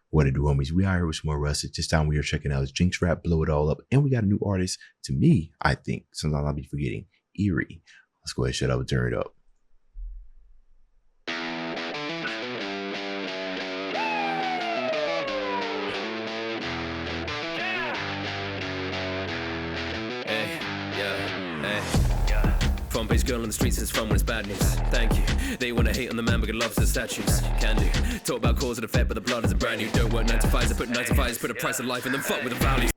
What it do, homies? We are here with some more Rustage. This time we are checking out his Jinx rap, Blow It All Up. And we got a new artist, to me, I think. Sometimes I'll be forgetting. Eerie. Let's go ahead and shut up and turn it up. Front page girl on the streets is fun when it's bad news. Thank you. They wanna hate on the man but loves the statues. Can do. Talk about cause and effect, but the blood is a brand new. Don't work 9 to 5s. I put 9 to 5s, put a price of life and then fuck with the values.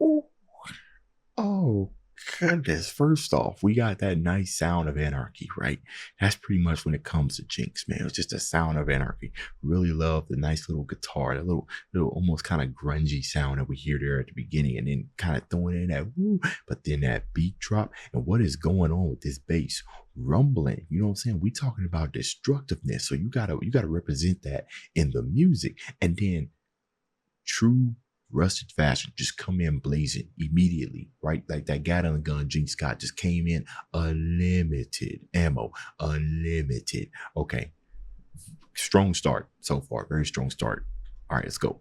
Oh, goodness. First off, we got that nice sound of anarchy, right? That's pretty much when it comes to Jinx, man. It's just a sound of anarchy. Really love the nice little guitar, that little almost kind of grungy sound that we hear there at the beginning, and then kind of throwing in that woo, but then that beat drop. And what is going on with this bass? Rumbling, you know what I'm saying? We talking about destructiveness, so you gotta represent that in the music. And then true Rustage fashion, just come in blazing immediately, right? Like that Gatling gun Jinx got just came in, unlimited ammo, unlimited. Okay, strong start so far, very strong start. All right, let's go.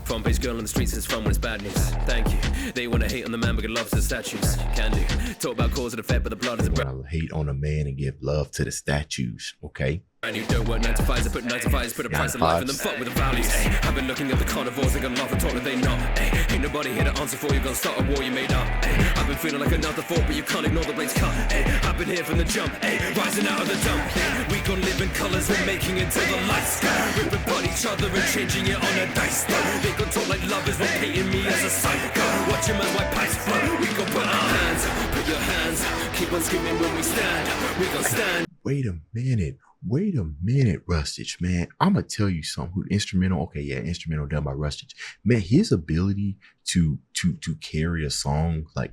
Front page girl on the streets is fun when it's bad news. Thank you. They wanna hate on the man but loves the statues. Can do. Talk about cause and effect, but the blood is a brand. Hate on a man and give love to the statues. Okay. And you don't work 9 to 5s. I put 9 to 5s, put a price of life and then fuck with the values. Ay, I've been looking at the carnivores, they gonna laugh and talk that they not. Ay, ain't nobody here to answer for you, gonna start a war you made up. Ay, I've been feeling like another thought, but you can't ignore the blades cut. Ay, I've been here from the jump, ay, rising out of the dump. Ay, we gon' live in colours and making it till the lights go. Ripping about each other and changing it on a dice though. They gon' talk like lovers, repeating me as a psycho. Watch him as my pipes flow. We gon' put our hands, put your hands, keep on screaming when we stand. We gon' stand. Wait a minute, Rustage, man. I'm gonna tell you something. Who instrumental? Okay, yeah, instrumental done by Rustage. Man, his ability to carry a song, like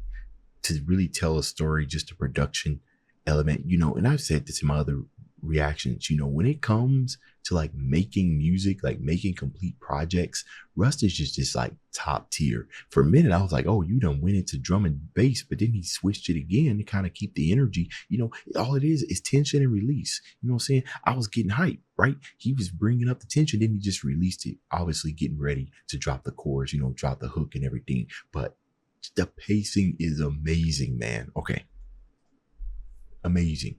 to really tell a story, just a production element, you know. And I've said this in my other reactions, you know, when it comes to like making music, like making complete projects, Rustage is just like top tier. For a minute I was like, oh, you done went into drum and bass, but then he switched it again to kind of keep the energy. You know, all it is tension and release. You know what I'm saying? I was getting hyped, right? He was bringing up the tension, then he just released it, obviously getting ready to drop the chorus, you know, drop the hook and everything. But the pacing is amazing, man. Okay, amazing.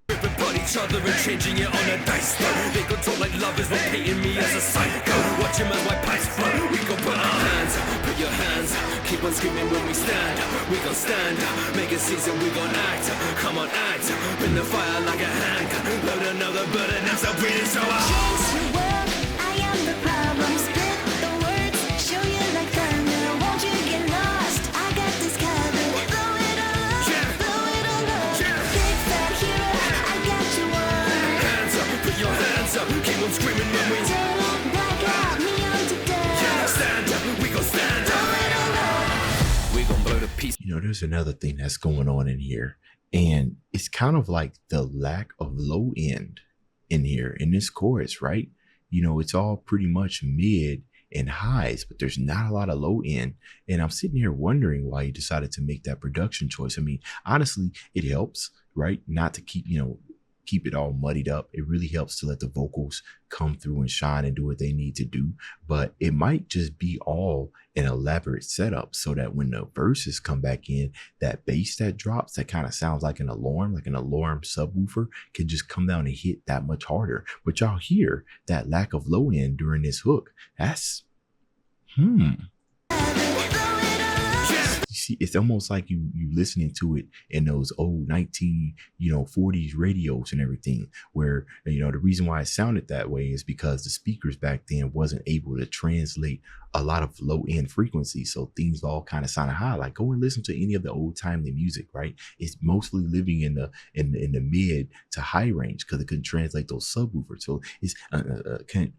Ripping each other and changing it on a dice though. They gon' talk like lovers, repeating me as a psycho. Watch him as my pipes flow. We gon' put our hands, put your hands, keep on screaming when we stand. We gon' stand, make a season, we gon' act. Come on, act, bring the fire like a hand. Load another burden, and so breathing so hard. Change the world, I am the problem. Spit the words, show you like thunder. Won't you get lost? I got this covered. Blow it all up, blow it all up. Big fat hero, I got you one. Hands up, put your hands up, keep on screaming when we Don't black out, me on to death. stand up, we gon' stand up. We gon' blow the piece. You know, there's another thing that's going on in here, and it's kind of like the lack of low end in here in this chorus, right? You know, it's all pretty much mid and highs, but there's not a lot of low end. And I'm sitting here wondering why you decided to make that production choice. I mean, honestly, it helps, right? Not to keep, you know, keep it all muddied up. It really helps to let the vocals come through and shine and do what they need to do. But it might just be all an elaborate setup so that when the verses come back in, that bass that drops, that kind of sounds like an alarm subwoofer, can just come down and hit that much harder. But y'all hear that lack of low end during this hook. That's see, it's almost like you listening to it in those old 40s radios and everything, where, you know, the reason why it sounded that way is because the speakers back then wasn't able to translate a lot of low end frequencies, so things all kind of sounded high. Like, go and listen to any of the old timely music, right? It's mostly living in the mid to high range because it couldn't translate those subwoofers, so it's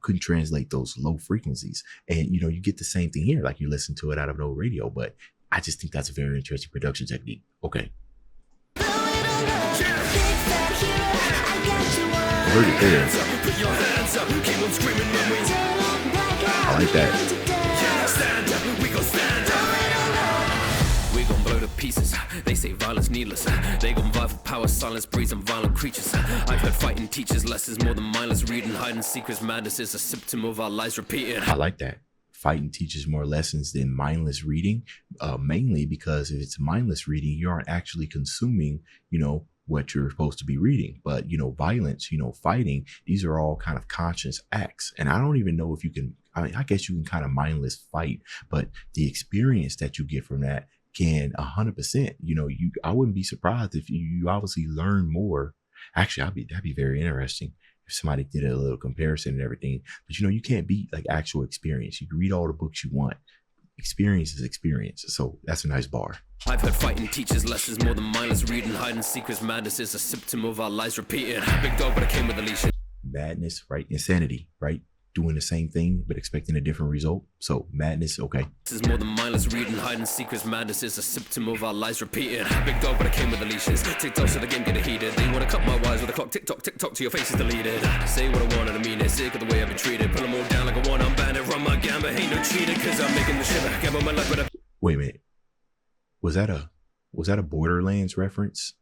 couldn't translate those low frequencies. And you know, you get the same thing here, like you listen to it out of an old radio. But I just think that's a very interesting production technique. Okay. Heard it there. I like that. We gon' blow to pieces. They say violence needless. They gon' vie for power, silence breeds and violent creatures. I've heard fighting teaches lessons more than mindless reading. Hiding secrets, madness is a symptom of our lies repeated. I like that. Fighting teaches more lessons than mindless reading, mainly because if it's mindless reading, you aren't actually consuming, what you're supposed to be reading. But, violence, fighting, these are all kind of conscious acts. And I don't even know if you can, I guess you can kind of mindless fight, but the experience that you get from that can 100%, I wouldn't be surprised if you obviously learn more. Actually, that'd be very interesting if somebody did a little comparison and everything. But you can't beat like actual experience. You can read all the books you want. Experience is experience. So that's a nice bar. I've heard fighting teaches lessons more than mindless reading. Hiding secrets, madness is a symptom of our lies repeated. Big dog, but I came with a leash. Madness, right? Insanity, right? Doing the same thing but expecting a different result. So madness, okay. This is more than mindless reading. Hiding secrets, madness is a symptom of our lies repeated. Big dog, but I came with the leashes. TikTok, so the game get heated. They wanna cut my wires with a clock. TikTok, TikTok, to your face is deleted. Say what I want and I mean it. Sick of the way I've been treated. Pull them all down like a one-arm bandit. Run my gambit, ain't no cheater, cause I'm making the shiver. Gamble my life with a... Wait a minute. Was that a Borderlands reference?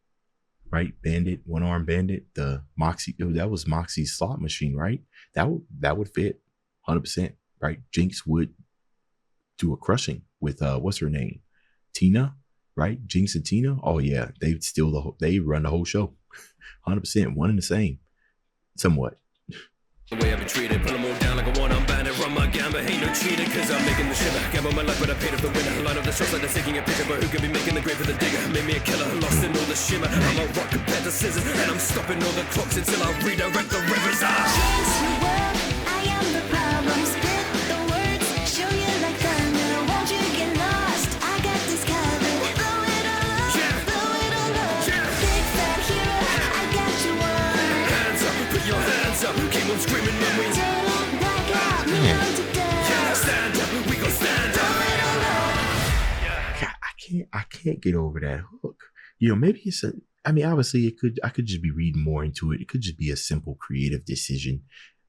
Right? Bandit, one-arm bandit, the Moxie, that was Moxie's slot machine, right? That would fit 100%, right? Jinx would do a crushing with what's her name? Tina, right? Jinx and Tina. Oh yeah, they run the whole show. 100%, one and the same. Somewhat. The way I've been treated, pull them all down like a one-arm bandit. Run my gambit, ain't no cheater, cause I'm making the shiver. Gamble my life, but I paid off the winner. Line up the shots like they're taking a picture, but who could be making the grave for the digger? Made me a killer, lost in all the shimmer. I'm a rock compared to scissors, and I'm stopping all the clocks until I redirect the rivers. Jinx the world, I am the problem. Spit the words, show you like thunder. Won't you get lost? I got this covered. Blow it all up, blow it all up. Big fat hero, I got you one. Hands up, put your hands up. Keep on screaming when we Don't back out, me on to death. stand up. We gon' stand up. I can't get over that hook. Maybe it's obviously I could just be reading more into it. It could just be a simple creative decision,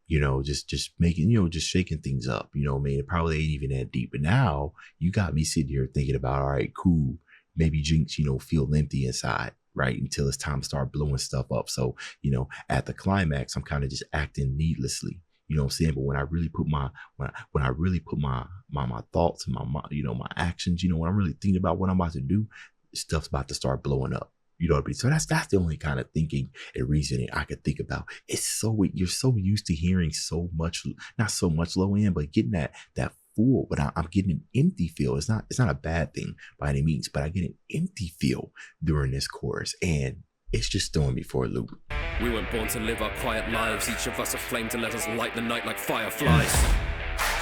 just making, just shaking things up, it probably ain't even that deep. But now you got me sitting here thinking about, all right, cool. Maybe Jinx, feel empty inside, right? Until it's time to start blowing stuff up. So, at the climax, I'm kind of just acting needlessly. You know what I'm saying? But when I really put my thoughts and my actions, when I'm really thinking about what I'm about to do, stuff's about to start blowing up. You know what I mean? So that's the only kind of thinking and reasoning I could think about. You're so used to hearing so much, not so much low end, but getting that full, but I'm getting an empty feel. It's not a bad thing by any means, but I get an empty feel during this chorus, and it's just throwing me for a loop. We weren't born to live our quiet lives. Each of us a flame to let us light the night like fireflies.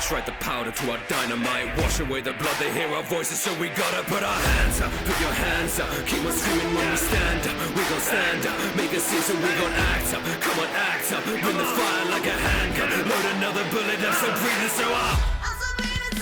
Strike the powder to our dynamite. Wash away the blood, they hear our voices, so we gotta put our hands up. Put your hands up. Keep on screaming when we stand up. We gon' stand up. Make a scene, so we gon' act up. Come on, act up. Bring the fire like a handgun. Load another bullet up, so breathe it, so up.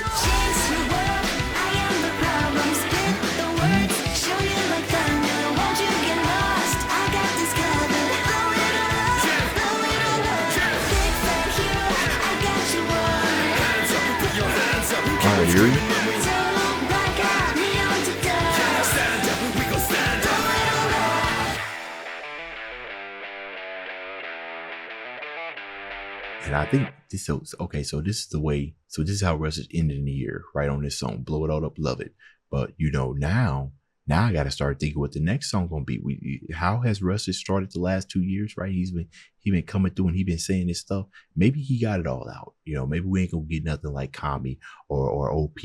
Jinx the world, I am the problem. Spit the words, show you like thunder. Won't you get lost? I got this covered. Blow it all up, blow it all up. Big fat hero, I got you one. Hands up, put your hands up. Keep All on right, screaming Eerie. when we Don't back out, me on to death. stand up. We gon' stand up. And I think this is okay. So this is the way. So this is how Rustage ended in the year, right on this song. Blow it all up, love it. But now I got to start thinking what the next song gonna be. How has Rustage started the last 2 years, right? He been coming through and he been saying this stuff. Maybe he got it all out. Maybe we ain't gonna get nothing like Kami or OP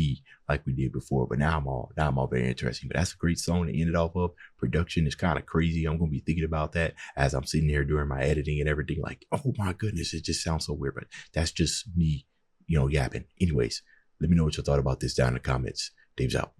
like we did before. But now I'm all very interesting. But that's a great song to end it off of. Production is kind of crazy. I'm gonna be thinking about that as I'm sitting here doing my editing and everything. Like, oh my goodness, it just sounds so weird. But that's just me, yapping. Anyways, let me know what you thought about this down in the comments. Dave's out.